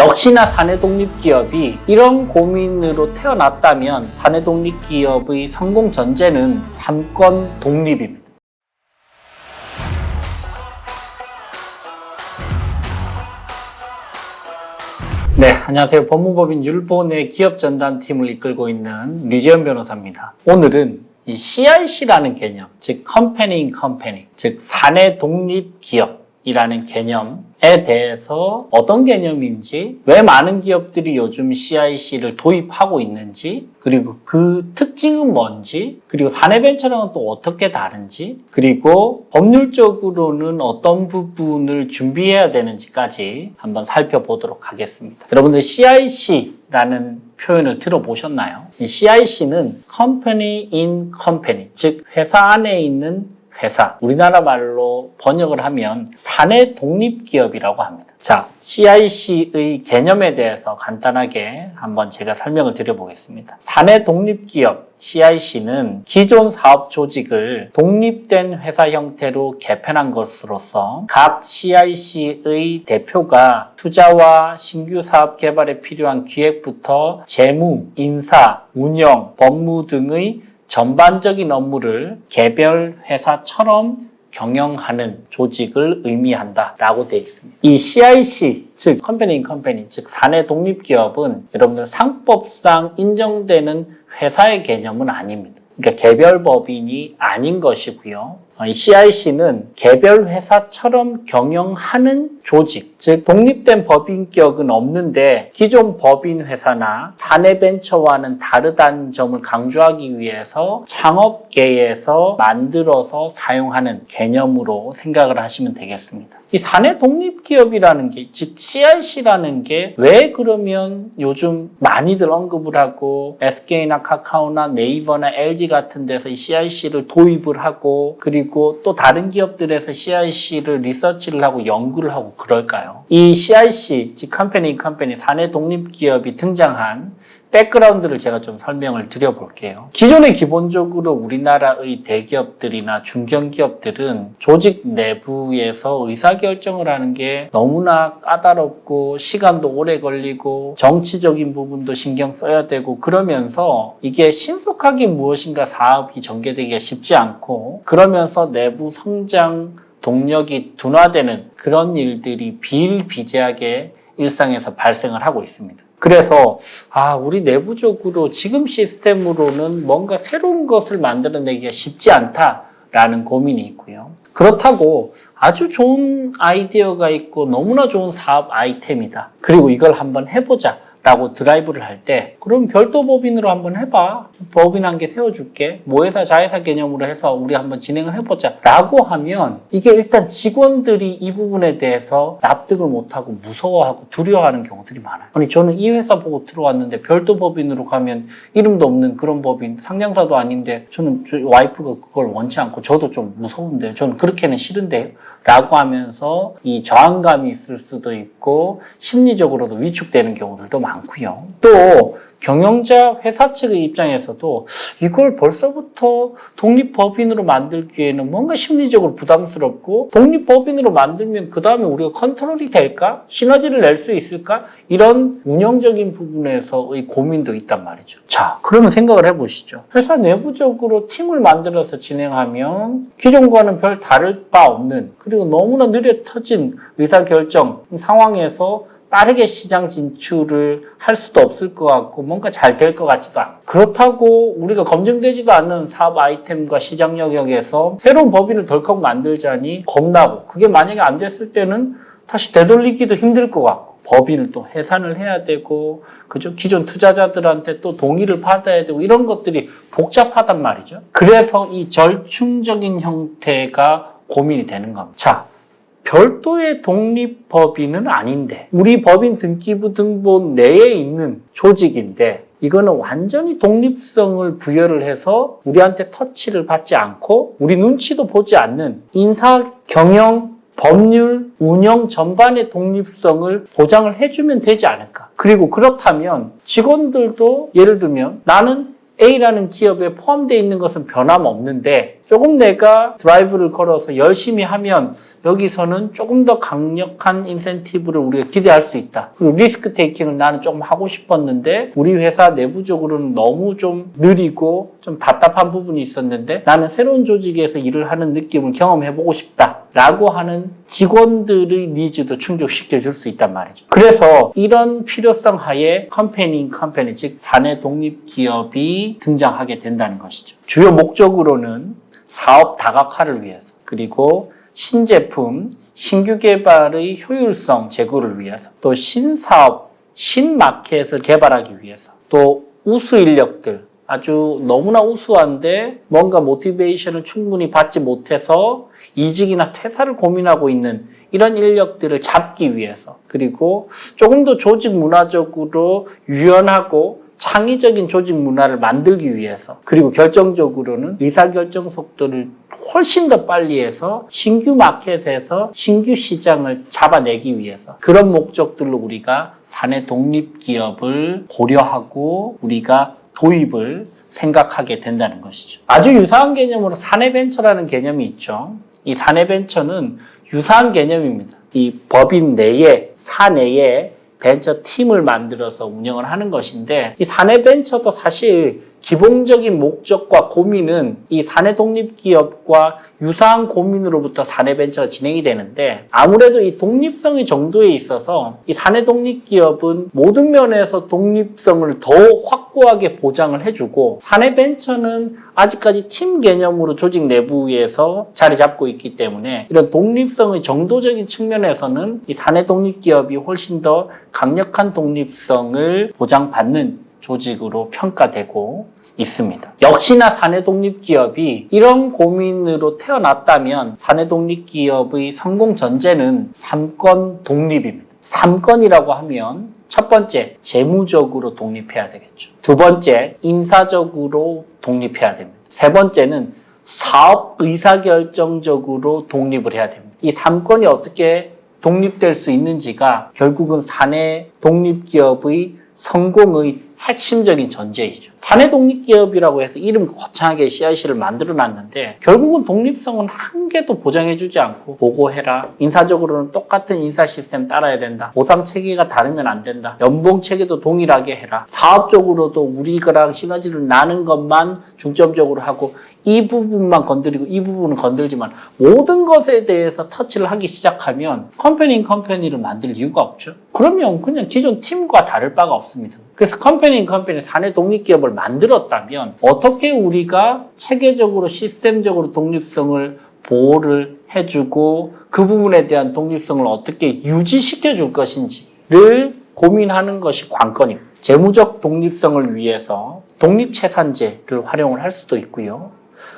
역시나 사내 독립기업이 이런 고민으로 태어났다면 사내 독립기업의 성공 전제는 삼권 독립입니다. 네, 안녕하세요. 법무법인 율본의 기업전담팀을 이끌고 있는 류지연 변호사입니다. 오늘은 이 CIC라는 개념, 즉 Company in Company, 즉 사내 독립기업이라는 개념에 대해서 어떤 개념인지, 왜 많은 기업들이 요즘 CIC를 도입하고 있는지, 그리고 그 특징은 뭔지, 그리고 사내벤처랑은 또 어떻게 다른지, 그리고 법률적으로는 어떤 부분을 준비해야 되는지까지 한번 살펴보도록 하겠습니다. 여러분들 CIC라는 표현을 들어보셨나요? 이 CIC는 Company in Company, 즉 회사 안에 있는 회사, 우리나라 말로 번역을 하면 사내 독립기업이라고 합니다. 자, CIC의 개념에 대해서 간단하게 한번 제가 설명을 드려보겠습니다. 사내 독립기업 CIC는 기존 사업 조직을 독립된 회사 형태로 개편한 것으로서 각 CIC의 대표가 투자와 신규 사업 개발에 필요한 기획부터 재무, 인사, 운영, 법무 등의 전반적인 업무를 개별 회사처럼 경영하는 조직을 의미한다라고 되어 있습니다. 이 CIC, 즉 Company in Company, 즉 사내 독립기업은 여러분들 상법상 인정되는 회사의 개념은 아닙니다. 그러니까 개별 법인이 아닌 것이고요. 이 CIC는 개별 회사처럼 경영하는 조직, 즉 독립된 법인격은 없는데 기존 법인 회사나 사내 벤처와는 다르다는 점을 강조하기 위해서 창업계에서 만들어서 사용하는 개념으로 생각을 하시면 되겠습니다. 이 사내 독립기업이라는 게, 즉 CIC라는 게 왜 그러면 요즘 많이들 언급을 하고 SK나 카카오나 네이버나 LG 같은 데서 이 CIC를 도입을 하고, 그리고 또 다른 기업들에서 CIC를 리서치를 하고 연구를 하고 그럴까요? 이 CIC, 즉 Company in Company, 사내 독립기업이 등장한 백그라운드를 제가 좀 설명을 드려볼게요. 기존에 기본적으로 우리나라의 대기업들이나 중견기업들은 조직 내부에서 의사결정을 하는 게 너무나 까다롭고 시간도 오래 걸리고 정치적인 부분도 신경 써야 되고, 그러면서 이게 신속하게 무엇인가 사업이 전개되기가 쉽지 않고, 그러면서 내부 성장 동력이 둔화되는 그런 일들이 비일비재하게 일상에서 발생을 하고 있습니다. 그래서 우리 내부적으로 지금 시스템으로는 뭔가 새로운 것을 만들어내기가 쉽지 않다라는 고민이 있고요. 그렇다고 아주 좋은 아이디어가 있고 너무나 좋은 사업 아이템이다, 그리고 이걸 한번 해보자 라고 드라이브를 할 때, 그럼 별도 법인으로 한번 해봐. 법인 한 개 세워줄게. 모회사, 자회사 개념으로 해서 우리 한번 진행을 해보자 라고 하면, 이게 일단 직원들이 이 부분에 대해서 납득을 못하고 무서워하고 두려워하는 경우들이 많아요. 아니, 저는 이 회사 보고 들어왔는데 별도 법인으로 가면 이름도 없는 그런 법인, 상장사도 아닌데 저는 와이프가 그걸 원치 않고 저도 좀 무서운데, 저는 그렇게는 싫은데요 라고 하면서 이 저항감이 있을 수도 있고 심리적으로도 위축되는 경우들도 많고요. 또 경영자 회사 측의 입장에서도 이걸 벌써부터 독립법인으로 만들기에는 뭔가 심리적으로 부담스럽고, 독립법인으로 만들면 그 다음에 우리가 컨트롤이 될까? 시너지를 낼 수 있을까? 이런 운영적인 부분에서의 고민도 있단 말이죠. 자, 그러면 생각을 해보시죠. 회사 내부적으로 팀을 만들어서 진행하면 기존과는 별 다를 바 없는, 그리고 너무나 느려 터진 의사결정 상황에서 빠르게 시장 진출을 할 수도 없을 것 같고 뭔가 잘 될 것 같지도 않고, 그렇다고 우리가 검증되지도 않는 사업 아이템과 시장 영역에서 새로운 법인을 덜컥 만들자니 겁나고, 그게 만약에 안 됐을 때는 다시 되돌리기도 힘들 것 같고, 법인을 또 해산을 해야 되고, 그죠? 기존 투자자들한테 또 동의를 받아야 되고, 이런 것들이 복잡하단 말이죠. 그래서 이 절충적인 형태가 고민이 되는 겁니다. 자, 별도의 독립법인은 아닌데, 우리 법인 등기부 등본 내에 있는 조직인데, 이거는 완전히 독립성을 부여를 해서 우리한테 터치를 받지 않고 우리 눈치도 보지 않는 인사, 경영, 법률, 운영 전반의 독립성을 보장을 해주면 되지 않을까. 그리고 그렇다면 직원들도 예를 들면 나는 A라는 기업에 포함되어 있는 것은 변함없는데 조금 내가 드라이브를 걸어서 열심히 하면 여기서는 조금 더 강력한 인센티브를 우리가 기대할 수 있다. 그리고 리스크 테이킹을 나는 조금 하고 싶었는데 우리 회사 내부적으로는 너무 좀 느리고 좀 답답한 부분이 있었는데 나는 새로운 조직에서 일을 하는 느낌을 경험해보고 싶다. 라고 하는 직원들의 니즈도 충족시켜 줄 수 있단 말이죠. 그래서 이런 필요성 하에 컴퍼니, 즉 사내 독립 기업이 등장하게 된다는 것이죠. 주요 목적으로는 사업 다각화를 위해서, 그리고 신제품, 신규 개발의 효율성 제고를 위해서, 또 신사업, 신마켓을 개발하기 위해서, 또 우수 인력들, 아주 너무나 우수한데 뭔가 모티베이션을 충분히 받지 못해서 이직이나 퇴사를 고민하고 있는 이런 인력들을 잡기 위해서, 그리고 조금 더 조직 문화적으로 유연하고 창의적인 조직 문화를 만들기 위해서, 그리고 결정적으로는 의사결정 속도를 훨씬 더 빨리 해서 신규 마켓에서 신규 시장을 잡아내기 위해서, 그런 목적들로 우리가 사내 독립기업을 고려하고 우리가 도입을 생각하게 된다는 것이죠. 아주 유사한 개념으로 사내벤처라는 개념이 있죠. 이 사내벤처는 유사한 개념입니다. 이 법인 내에, 사내에 벤처 팀을 만들어서 운영을 하는 것인데, 이 사내벤처도 사실 기본적인 목적과 고민은 이 사내 독립기업과 유사한 고민으로부터 사내벤처가 진행이 되는데, 아무래도 이 독립성의 정도에 있어서 이 사내 독립기업은 모든 면에서 독립성을 더 확고하게 보장을 해주고, 사내벤처는 아직까지 팀 개념으로 조직 내부에서 자리 잡고 있기 때문에 이런 독립성의 정도적인 측면에서는 이 사내 독립기업이 훨씬 더 강력한 독립성을 보장받는 조직으로 평가되고 있습니다. 역시나 사내 독립기업이 이런 고민으로 태어났다면 사내 독립기업의 성공 전제는 3권 독립입니다. 3권이라고 하면 첫 번째, 재무적으로 독립해야 되겠죠. 두 번째, 인사적으로 독립해야 됩니다. 세 번째는 사업 의사결정적으로 독립을 해야 됩니다. 이 3권이 어떻게 독립될 수 있는지가 결국은 사내 독립기업의 성공의 핵심적인 전제이죠. 사내 독립기업이라고 해서 이름 거창하게 CIC를 만들어놨는데 결국은 독립성은 한 개도 보장해주지 않고 보고해라. 인사적으로는 똑같은 인사 시스템 따라야 된다. 보상 체계가 다르면 안 된다. 연봉 체계도 동일하게 해라. 사업적으로도 우리랑 시너지를 나는 것만 중점적으로 하고 이 부분만 건드리고 이 부분은 건들지만 모든 것에 대해서 터치를 하기 시작하면 컴퍼니를 만들 이유가 없죠. 그러면 그냥 기존 팀과 다를 바가 없습니다. 그래서 컴퍼니 사내 독립기업을 만들었다면 어떻게 우리가 체계적으로 시스템적으로 독립성을 보호를 해주고 그 부분에 대한 독립성을 어떻게 유지시켜 줄 것인지를 고민하는 것이 관건입니다. 재무적 독립성을 위해서 독립채산제를 활용을 할 수도 있고요.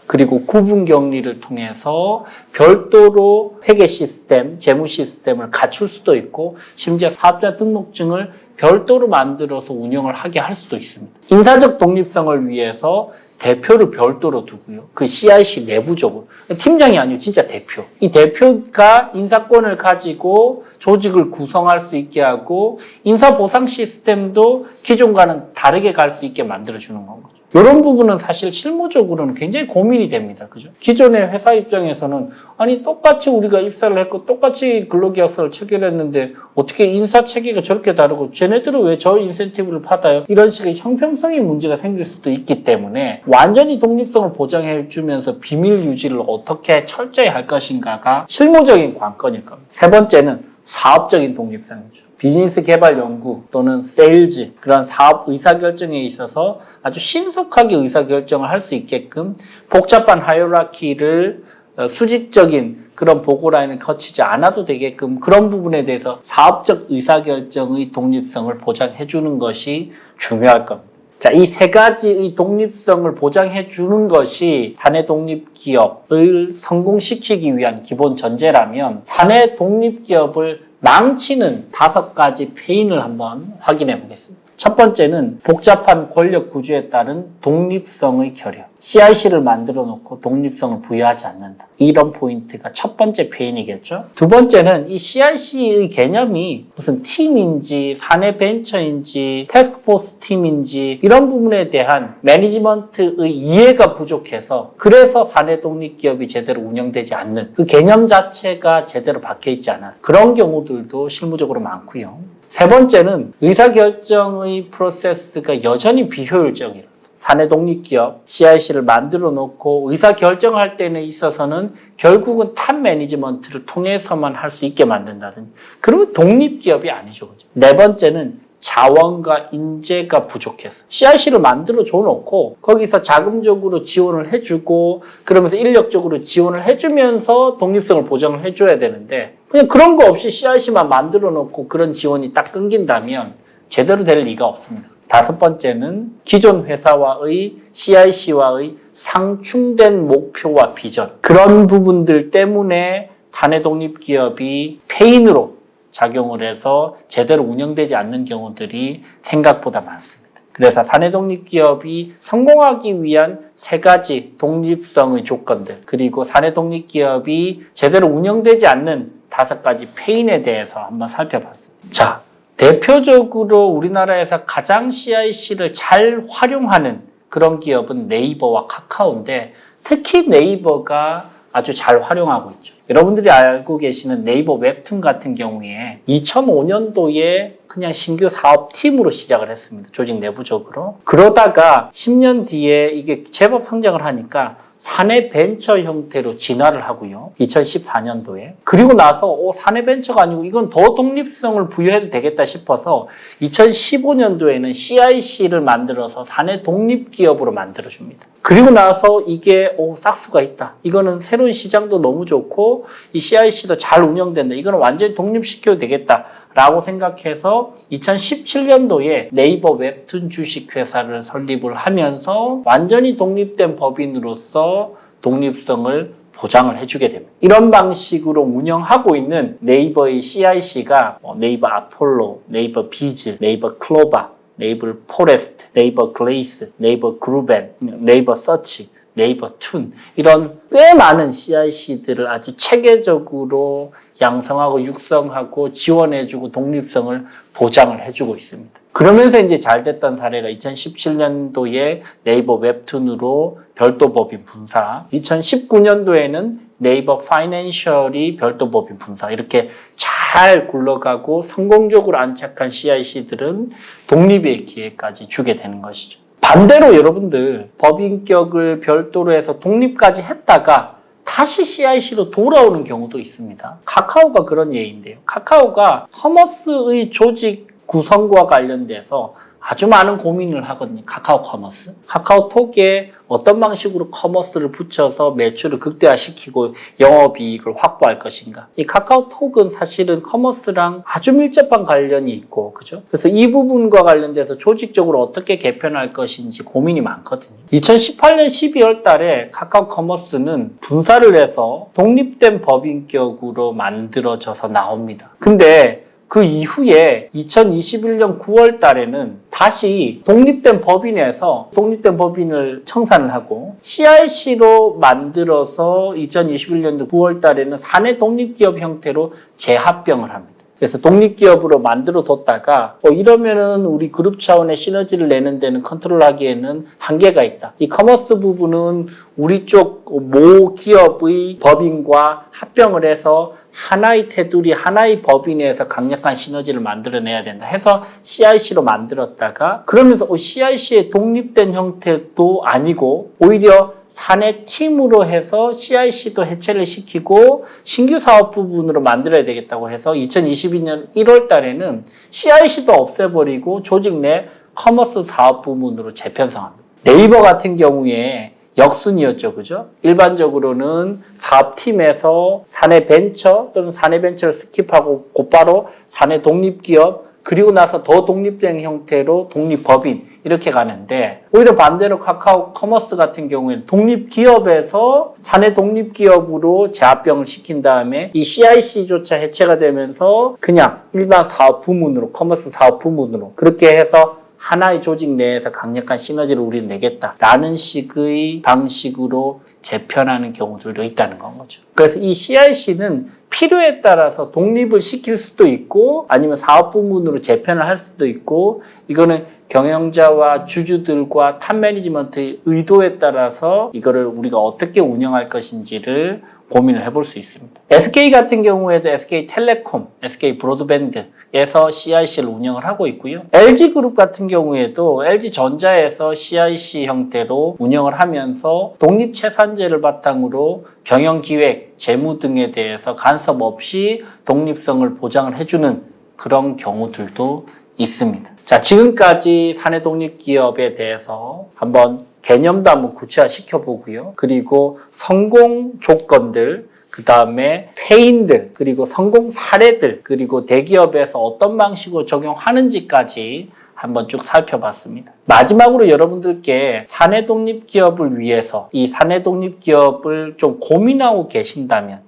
그리고 구분격리를 통해서 별도로 회계 시스템, 재무 시스템을 갖출 수도 있고 심지어 사업자 등록증을 별도로 만들어서 운영을 하게 할 수도 있습니다. 인사적 독립성을 위해서 대표를 별도로 두고요. 그 CIC 내부적으로. 팀장이 아니고 진짜 대표. 이 대표가 인사권을 가지고 조직을 구성할 수 있게 하고 인사보상 시스템도 기존과는 다르게 갈 수 있게 만들어주는 건 거죠. 이런 부분은 사실 실무적으로는 굉장히 고민이 됩니다. 그죠? 기존의 회사 입장에서는 아니 똑같이 우리가 입사를 했고 똑같이 근로계약서를 체결했는데 어떻게 인사 체계가 저렇게 다르고 쟤네들은 왜 저 인센티브를 받아요? 이런 식의 형평성의 문제가 생길 수도 있기 때문에 완전히 독립성을 보장해 주면서 비밀 유지를 어떻게 철저히 할 것인가가 실무적인 관건일 겁니다. 세 번째는 사업적인 독립성이죠. 비즈니스 개발 연구 또는 세일즈, 그런 사업 의사결정에 있어서 아주 신속하게 의사결정을 할 수 있게끔 복잡한 하이어라키를 수직적인 그런 보고라인을 거치지 않아도 되게끔 그런 부분에 대해서 사업적 의사결정의 독립성을 보장해 주는 것이 중요할 겁니다. 자, 이 세 가지의 독립성을 보장해 주는 것이 사내 독립기업을 성공시키기 위한 기본 전제라면 사내 독립기업을 망치는 5가지 패인을 한번 확인해 보겠습니다. 첫 번째는 복잡한 권력 구조에 따른 독립성의 결여. CIC를 만들어 놓고 독립성을 부여하지 않는다. 이런 포인트가 첫 번째 페인이겠죠. 두 번째는 이 CIC의 개념이 무슨 팀인지 사내 벤처인지 태스크포스 팀인지 이런 부분에 대한 매니지먼트의 이해가 부족해서 그래서 사내 독립기업이 제대로 운영되지 않는 그 개념 자체가 제대로 박혀 있지 않아서 그런 경우들도 실무적으로 많고요. 세 번째는 의사결정의 프로세스가 여전히 비효율적이라서 사내 독립기업 CIC를 만들어 놓고 의사결정할 때는 있어서는 결국은 탑 매니지먼트를 통해서만 할 수 있게 만든다든지 그러면 독립기업이 아니죠. 그죠? 네 번째는 자원과 인재가 부족해서 CIC를 만들어 줘놓고 거기서 자금적으로 지원을 해주고 그러면서 인력적으로 지원을 해주면서 독립성을 보장을 해줘야 되는데 그냥 그런 거 없이 CIC만 만들어 놓고 그런 지원이 딱 끊긴다면 제대로 될 리가 없습니다. 다섯 번째는 기존 회사와의 CIC와의 상충된 목표와 비전 그런 부분들 때문에 사내 독립기업이 폐인으로 작용을 해서 제대로 운영되지 않는 경우들이 생각보다 많습니다. 그래서 사내 독립기업이 성공하기 위한 세 가지 독립성의 조건들 그리고 사내 독립기업이 제대로 운영되지 않는 다섯 가지 폐인에 대해서 한번 살펴봤습니다. 자, 대표적으로 우리나라에서 가장 CIC를 잘 활용하는 그런 기업은 네이버와 카카오인데 특히 네이버가 아주 잘 활용하고 있죠. 여러분들이 알고 계시는 네이버 웹툰 같은 경우에 2005년도에 그냥 신규 사업팀으로 시작을 했습니다. 조직 내부적으로. 그러다가 10년 뒤에 이게 제법 성장을 하니까 사내 벤처 형태로 진화를 하고요. 2014년도에. 그리고 나서 사내 벤처가 아니고 이건 더 독립성을 부여해도 되겠다 싶어서 2015년도에는 CIC를 만들어서 사내 독립기업으로 만들어줍니다. 그리고 나서 이게 싹수가 있다. 이거는 새로운 시장도 너무 좋고 이 CIC도 잘 운영된다. 이거는 완전히 독립시켜도 되겠다. 라고 생각해서 2017년도에 네이버 웹툰 주식회사를 설립을 하면서 완전히 독립된 법인으로서 독립성을 보장을 해주게 됩니다. 이런 방식으로 운영하고 있는 네이버의 CIC가 네이버 아폴로, 네이버 비즈, 네이버 클로바, 네이버 포레스트, 네이버 글레이스, 네이버 그루벤, 네이버 서치, 네이버 툰 이런 꽤 많은 CIC들을 아주 체계적으로 양성하고 육성하고 지원해주고 독립성을 보장을 해주고 있습니다. 그러면서 이제 잘 됐던 사례가 2017년도에 네이버 웹툰으로 별도 법인 분사, 2019년도에는 네이버 파이낸셜이 별도 법인 분사 이렇게 잘 굴러가고 성공적으로 안착한 CIC들은 독립의 기회까지 주게 되는 것이죠. 반대로 여러분들 법인격을 별도로 해서 독립까지 했다가 다시 CIC로 돌아오는 경우도 있습니다. 카카오가 그런 예인데요. 카카오가 커머스의 조직 구성과 관련돼서 아주 많은 고민을 하거든요. 카카오 커머스. 카카오톡에 어떤 방식으로 커머스를 붙여서 매출을 극대화시키고 영업이익을 확보할 것인가. 이 카카오톡은 사실은 커머스랑 아주 밀접한 관련이 있고, 그죠? 그래서 이 부분과 관련돼서 조직적으로 어떻게 개편할 것인지 고민이 많거든요. 2018년 12월 달에 카카오 커머스는 분사를 해서 독립된 법인격으로 만들어져서 나옵니다. 근데 그 이후에 2021년 9월 달에는 다시 독립된 법인에서 독립된 법인을 청산을 하고 CIC로 만들어서 2021년도 9월 달에는 사내 독립기업 형태로 재합병을 합니다. 그래서 독립기업으로 만들어뒀다가 이러면은 우리 그룹 차원의 시너지를 내는 데는 컨트롤하기에는 한계가 있다. 이 커머스 부분은 우리 쪽 모 기업의 법인과 합병을 해서 하나의 테두리, 하나의 법인에서 강력한 시너지를 만들어내야 된다 해서 CIC로 만들었다가 그러면서 CIC의 독립된 형태도 아니고 오히려 사내 팀으로 해서 CIC도 해체를 시키고 신규 사업 부분으로 만들어야 되겠다고 해서 2022년 1월 달에는 CIC도 없애버리고 조직 내 커머스 사업 부문으로 재편성합니다. 네이버 같은 경우에 역순이었죠. 그죠? 일반적으로는 사업팀에서 사내 벤처 또는 사내 벤처를 스킵하고 곧바로 사내 독립기업 그리고 나서 더 독립된 형태로 독립법인 이렇게 가는데 오히려 반대로 카카오 커머스 같은 경우에는 독립기업에서 사내 독립기업으로 재합병을 시킨 다음에 이 CIC조차 해체가 되면서 그냥 일반 사업 부문으로 커머스 사업 부문으로 그렇게 해서 하나의 조직 내에서 강력한 시너지를 우리는 내겠다라는 식의 방식으로 재편하는 경우들도 있다는 건 거죠. 그래서 이 CIC는 필요에 따라서 독립을 시킬 수도 있고 아니면 사업 부문으로 재편을 할 수도 있고 이거는 경영자와 주주들과 탑 매니지먼트의 의도에 따라서 이거를 우리가 어떻게 운영할 것인지를 고민을 해볼 수 있습니다. SK 같은 경우에도 SK텔레콤, SK브로드밴드에서 CIC를 운영을 하고 있고요. LG그룹 같은 경우에도 LG전자에서 CIC 형태로 운영을 하면서 독립채산제를 바탕으로 경영기획, 재무 등에 대해서 간섭 없이 독립성을 보장을 해주는 그런 경우들도 있습니다. 자, 지금까지 사내 독립기업에 대해서 한번 개념도 한번 구체화 시켜보고요. 그리고 성공 조건들, 그 다음에 패인들, 그리고 성공 사례들, 그리고 대기업에서 어떤 방식으로 적용하는지까지 한번 쭉 살펴봤습니다. 마지막으로 여러분들께 사내 독립기업을 위해서 이 사내 독립기업을 좀 고민하고 계신다면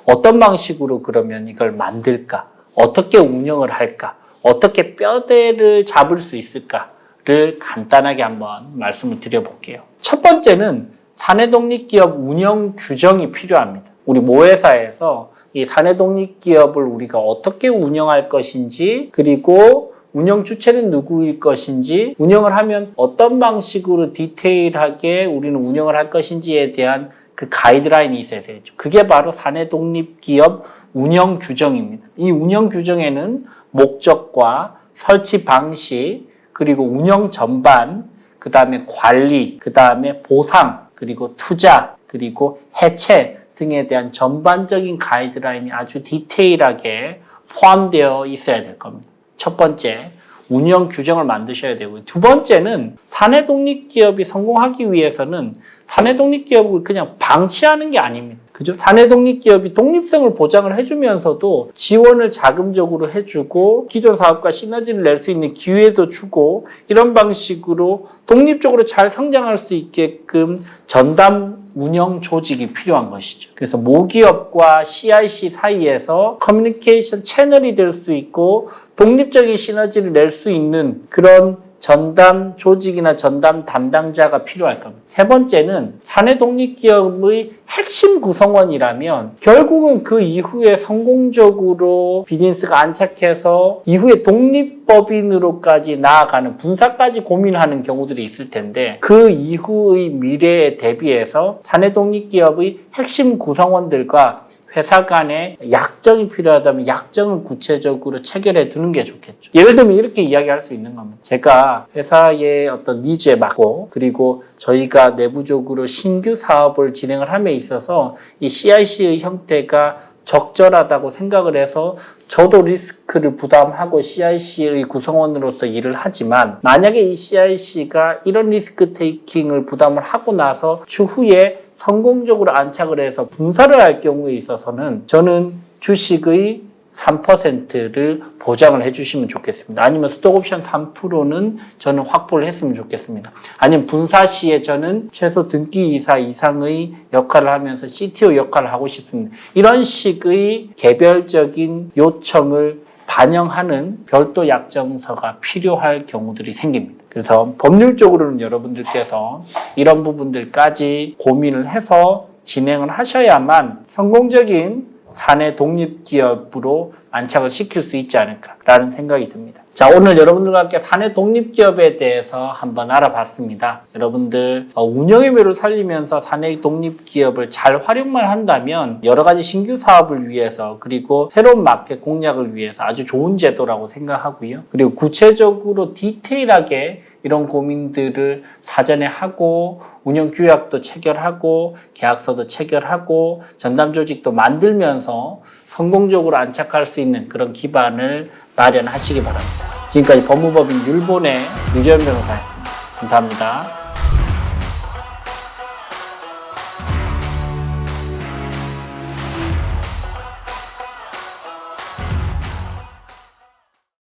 어떤 방식으로 그러면 이걸 만들까? 어떻게 운영을 할까? 어떻게 뼈대를 잡을 수 있을까를 간단하게 한번 말씀을 드려볼게요. 첫 번째는 사내 독립기업 운영 규정이 필요합니다. 우리 모회사에서 이 사내 독립기업을 우리가 어떻게 운영할 것인지 그리고 운영 주체는 누구일 것인지 운영을 하면 어떤 방식으로 디테일하게 우리는 운영을 할 것인지에 대한 그 가이드라인이 있어야 되죠. 그게 바로 사내 독립기업 운영 규정입니다. 이 운영 규정에는 목적과 설치 방식, 그리고 운영 전반, 그 다음에 관리, 그 다음에 보상, 그리고 투자, 그리고 해체 등에 대한 전반적인 가이드라인이 아주 디테일하게 포함되어 있어야 될 겁니다. 첫 번째, 운영 규정을 만드셔야 되고요. 두 번째는 사내 독립기업이 성공하기 위해서는 사내 독립기업을 그냥 방치하는 게 아닙니다. 그죠? 사내 독립기업이 독립성을 보장을 해주면서도 지원을 자금적으로 해주고 기존 사업과 시너지를 낼 수 있는 기회도 주고 이런 방식으로 독립적으로 잘 성장할 수 있게끔 전담 운영 조직이 필요한 것이죠. 그래서 모기업과 CIC 사이에서 커뮤니케이션 채널이 될 수 있고 독립적인 시너지를 낼 수 있는 그런 전담 조직이나 전담 담당자가 필요할 겁니다. 세 번째는 사내 독립기업의 핵심 구성원이라면 결국은 그 이후에 성공적으로 비즈니스가 안착해서 이후에 독립법인으로까지 나아가는 분사까지 고민하는 경우들이 있을 텐데 그 이후의 미래에 대비해서 사내 독립기업의 핵심 구성원들과 회사 간에 약정이 필요하다면 약정을 구체적으로 체결해 두는 게 좋겠죠. 예를 들면 이렇게 이야기할 수 있는 겁니다. 제가 회사의 어떤 니즈에 맞고 그리고 저희가 내부적으로 신규 사업을 진행을 함에 있어서 이 CIC의 형태가 적절하다고 생각을 해서 저도 리스크를 부담하고 CIC의 구성원으로서 일을 하지만 만약에 이 CIC가 이런 리스크 테이킹을 부담을 하고 나서 추후에 성공적으로 안착을 해서 분사를 할 경우에 있어서는 저는 주식의 3%를 보장을 해주시면 좋겠습니다. 아니면 스톡옵션 3%는 저는 확보를 했으면 좋겠습니다. 아니면 분사 시에 저는 최소 등기이사 이상의 역할을 하면서 CTO 역할을 하고 싶습니다. 이런 식의 개별적인 요청을 반영하는 별도 약정서가 필요할 경우들이 생깁니다. 그래서 법률적으로는 여러분들께서 이런 부분들까지 고민을 해서 진행을 하셔야만 성공적인 사내 독립기업으로 안착을 시킬 수 있지 않을까라는 생각이 듭니다. 자, 오늘 여러분들과 함께 사내 독립기업에 대해서 한번 알아봤습니다. 여러분들 운영의 묘를 살리면서 사내 독립기업을 잘 활용만 한다면 여러 가지 신규 사업을 위해서 그리고 새로운 마켓 공략을 위해서 아주 좋은 제도라고 생각하고요. 그리고 구체적으로 디테일하게 이런 고민들을 사전에 하고 운영 규약도 체결하고 계약서도 체결하고 전담 조직도 만들면서 성공적으로 안착할 수 있는 그런 기반을 마련하시기 바랍니다. 지금까지 법무법인 율본의 류지연 변호사였습니다. 감사합니다.